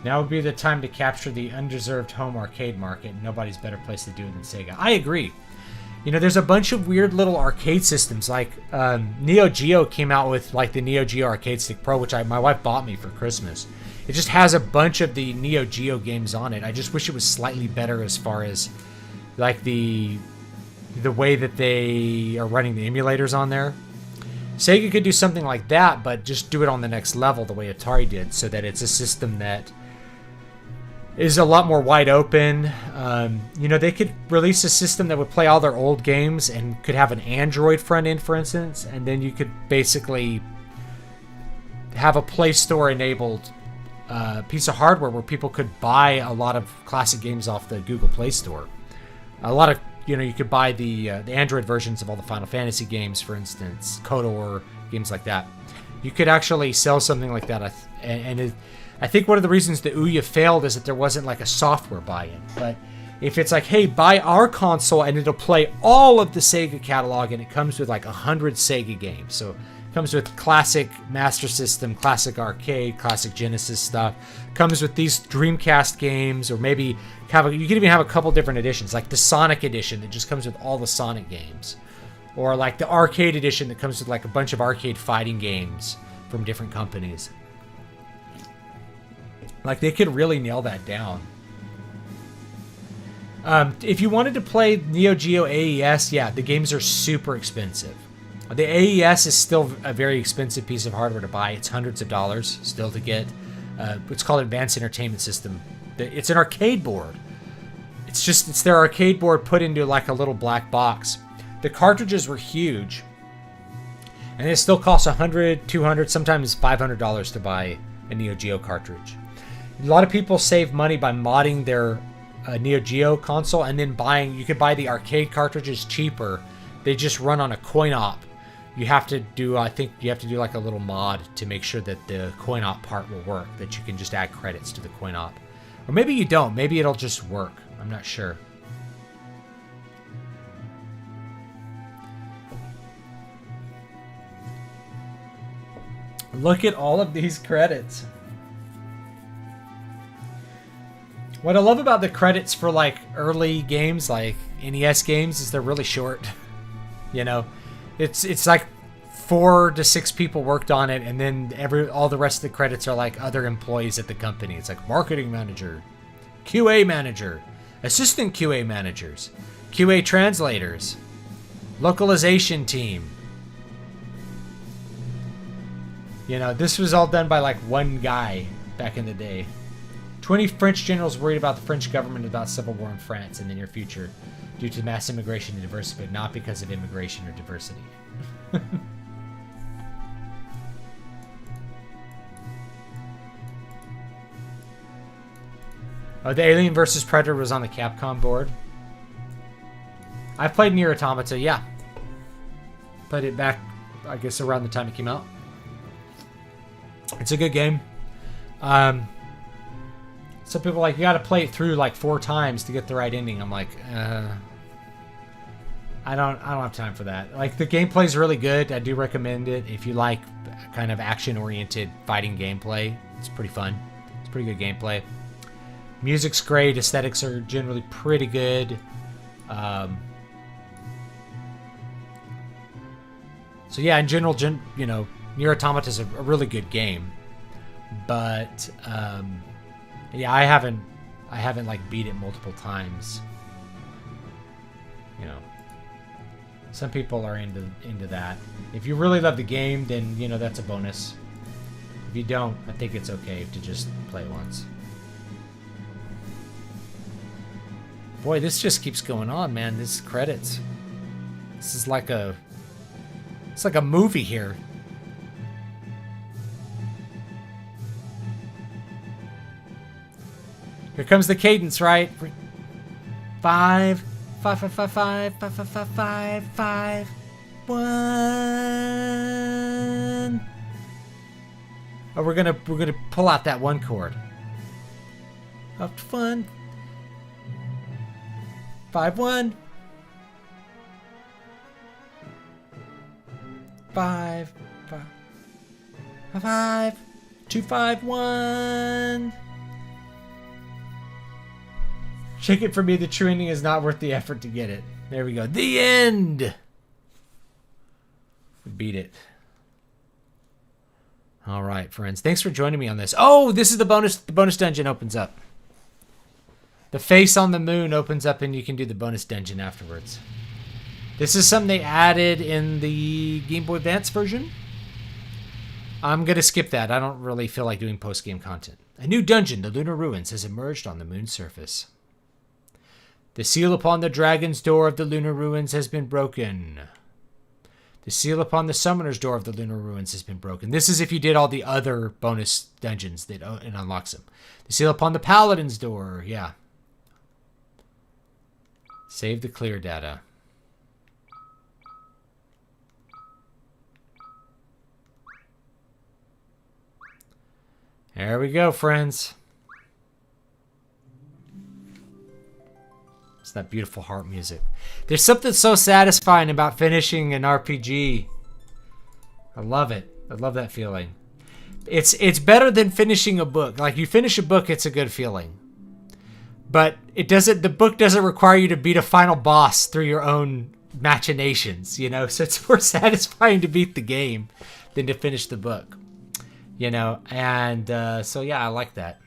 Now would be the time to capture the undeserved home arcade market. Nobody's better place to do it than Sega. I agree. There's a bunch of weird little arcade systems. Like Neo Geo came out with like the Neo Geo Arcade Stick Pro, which my wife bought me for Christmas. It just has a bunch of the Neo Geo games on it. I just wish it was slightly better as far as like the way that they are running the emulators on there. Sega could do something like that, but just do it on the next level the way Atari did, so that it's a system that is a lot more wide open. They could release a system that would play all their old games and could have an Android front end, for instance, and then you could basically have a Play Store enabled piece of hardware where people could buy a lot of classic games off the Google Play Store. A lot of, you could buy the Android versions of all the Final Fantasy games, for instance, KOTOR, games like that. You could actually sell something like that, I think one of the reasons the Ouya failed is that there wasn't like a software buy-in. But if it's like, hey, buy our console and it'll play all of the Sega catalog, and it comes with like 100 Sega games. So it comes with classic Master System, classic arcade, classic Genesis stuff. Comes with these Dreamcast games, or maybe you can even have a couple different editions, like the Sonic edition that just comes with all the Sonic games. Or like the arcade edition that comes with like a bunch of arcade fighting games from different companies. Like, they could really nail that down. If you wanted to play Neo Geo AES, yeah, the games are super expensive. The AES is still a very expensive piece of hardware to buy. It's hundreds of dollars still to get. It's called Advanced Entertainment System. It's an arcade board. It's their arcade board put into like a little black box. The cartridges were huge. And it still costs $100, $200, sometimes $500 to buy a Neo Geo cartridge. A lot of people save money by modding their Neo Geo console and then you could buy the arcade cartridges cheaper they just run on a coin op. You have to do, I think you have to do like a little mod to make sure that the coin op part will work, that you can just add credits to the coin op. Or maybe you don't. Maybe it'll just work. I'm not sure. Look at all of these credits. What I love about the credits for like early games, like NES games, is they're really short. You know, it's like 4 to 6 people worked on it, and then all the rest of the credits are like other employees at the company. It's like marketing manager, QA manager, assistant QA managers, QA translators, localization team. You know, this was all done by like one guy back in the day. 20 French generals worried about the French government about civil war in France in the near future due to mass immigration and diversity, but not because of immigration or diversity. Oh, the Alien vs. Predator was on the Capcom board. I played Nier Automata, yeah. Played it back, I guess, around the time it came out. It's a good game. Some people are like, you gotta play it through like 4 times to get the right ending. I'm like, I don't have time for that. Like, the gameplay's really good. I do recommend it if you like kind of action-oriented fighting gameplay. It's pretty fun. It's pretty good gameplay. Music's great. Aesthetics are generally pretty good. So yeah, in general, you know, Nier Automata is a really good game, but yeah, I haven't like beat it multiple times. You know, some people are into that. If you really love the game, then you know that's a bonus. If you don't, I think it's okay to just play it once. Boy, this just keeps going on, man. This is credits. This is like it's like a movie here. Here comes the cadence, right? 5, 5, 5, 5, 5, 5, 5, 5, 5, 5, 1. Oh, we're gonna pull out that one chord. Up to fun. 5, 1. 5, 5, 5, 2, 5, 1. Check it for me. The true ending is not worth the effort to get it. There we go. The end. We beat it. All right, friends. Thanks for joining me on this. Oh, this is the bonus. The bonus dungeon opens up. The face on the moon opens up, and you can do the bonus dungeon afterwards. This is something they added in the Game Boy Advance version. I'm going to skip that. I don't really feel like doing post-game content. A new dungeon, the Lunar Ruins, has emerged on the moon's surface. The seal upon the dragon's door of the Lunar Ruins has been broken. The seal upon the summoner's door of the Lunar Ruins has been broken. This is if you did all the other bonus dungeons that it unlocks them. The seal upon the paladin's door, yeah. Save the clear data. There we go, friends. It's that beautiful harp music. There's something so satisfying about finishing an RPG. I love it. I love that feeling. It's better than finishing a book. Like, you finish a book, it's a good feeling. But the book doesn't require you to beat a final boss through your own machinations, you know? So it's more satisfying to beat the game than to finish the book. You know, and so yeah, I like that.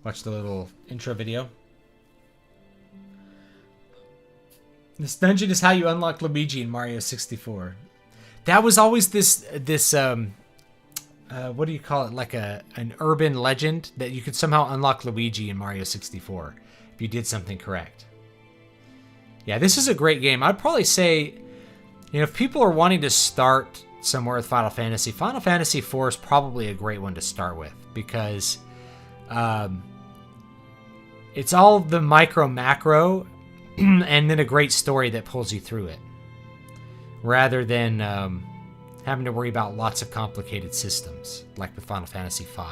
Watch the little intro video. This dungeon is how you unlock Luigi in Mario 64. That was always this what do you call it? Like an urban legend that you could somehow unlock Luigi in Mario 64 if you did something correct. Yeah, this is a great game. I'd probably say, you know, if people are wanting to start somewhere with Final Fantasy IV is probably a great one to start with because It's all the micro macro and then a great story that pulls you through it, rather than having to worry about lots of complicated systems like with Final Fantasy V.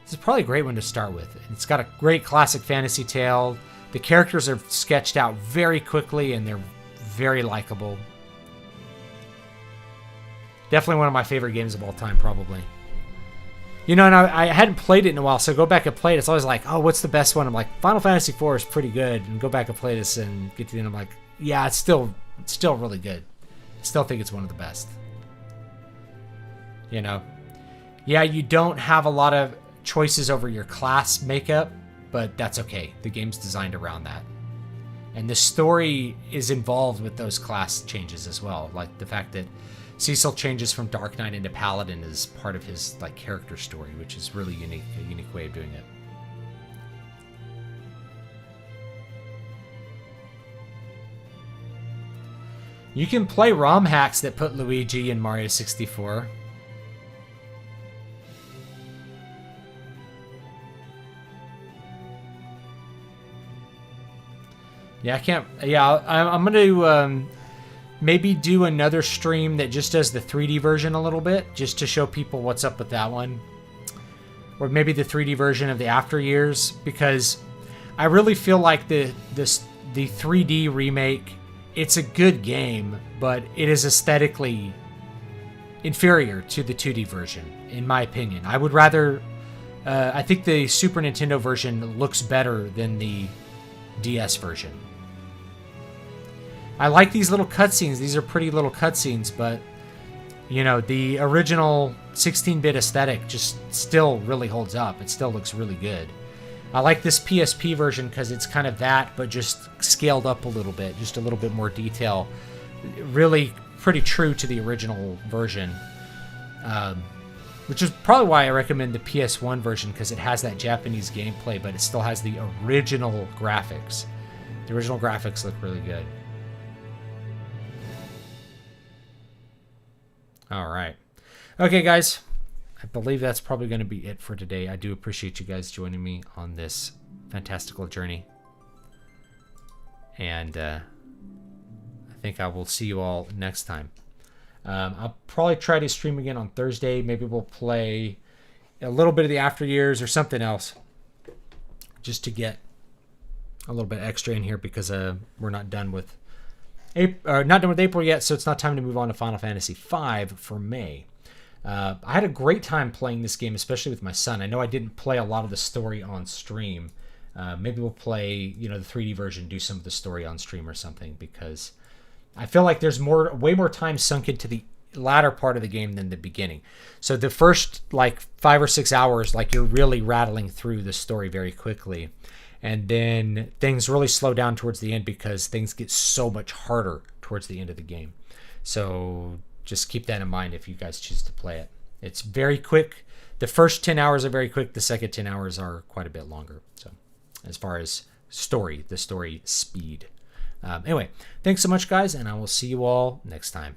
This is probably a great one to start with. It's got a great classic fantasy tale. The characters are sketched out very quickly and they're very likable. Definitely one of my favorite games of all time, probably. You know, and I hadn't played it in a while, so I go back and play it. It's always like, oh, what's the best one? I'm like, Final Fantasy IV is pretty good. And go back and play this and get to the end. I'm like, yeah, it's still really good. I still think it's one of the best. You know? Yeah, you don't have a lot of choices over your class makeup, but that's okay. The game's designed around that. And the story is involved with those class changes as well. Like the fact that Cecil changes from Dark Knight into Paladin is part of his like character story, which is really unique, a unique way of doing it. You can play ROM hacks that put Luigi in Mario 64. Yeah, I can't. Yeah, I'm going to maybe do another stream that just does the 3D version a little bit, just to show people what's up with that one. Or maybe the 3D version of the After Years, because I really feel like the 3D remake, it's a good game, but it is aesthetically inferior to the 2D version, in my opinion. I would rather... I think the Super Nintendo version looks better than the DS version. I like these little cutscenes. These are pretty little cutscenes, but, you know, the original 16-bit aesthetic just still really holds up. It still looks really good. I like this PSP version because it's kind of that, but just scaled up a little bit, just a little bit more detail. Really pretty true to the original version, which is probably why I recommend the PS1 version, because it has that Japanese gameplay, but it still has the original graphics. The original graphics look really good. All right. Okay, guys. I believe that's probably going to be it for today. I do appreciate you guys joining me on this fantastical journey. And I think I will see you all next time. I'll probably try to stream again on Thursday. Maybe we'll play a little bit of the After Years or something else, just to get a little bit extra in here, because we're not done with April yet, so it's not time to move on to Final Fantasy V for May. I had a great time playing this game, especially with my son. I know I didn't play a lot of the story on stream. Maybe we'll play, the 3D version, do some of the story on stream or something, because I feel like there's way more time sunk into the latter part of the game than the beginning. So the first 5 or 6 hours, you're really rattling through the story very quickly. And then things really slow down towards the end, because things get so much harder towards the end of the game. So just keep that in mind if you guys choose to play it. It's very quick. The first 10 hours are very quick. The second 10 hours are quite a bit longer. So as far as the story speed. Anyway, thanks so much, guys, and I will see you all next time.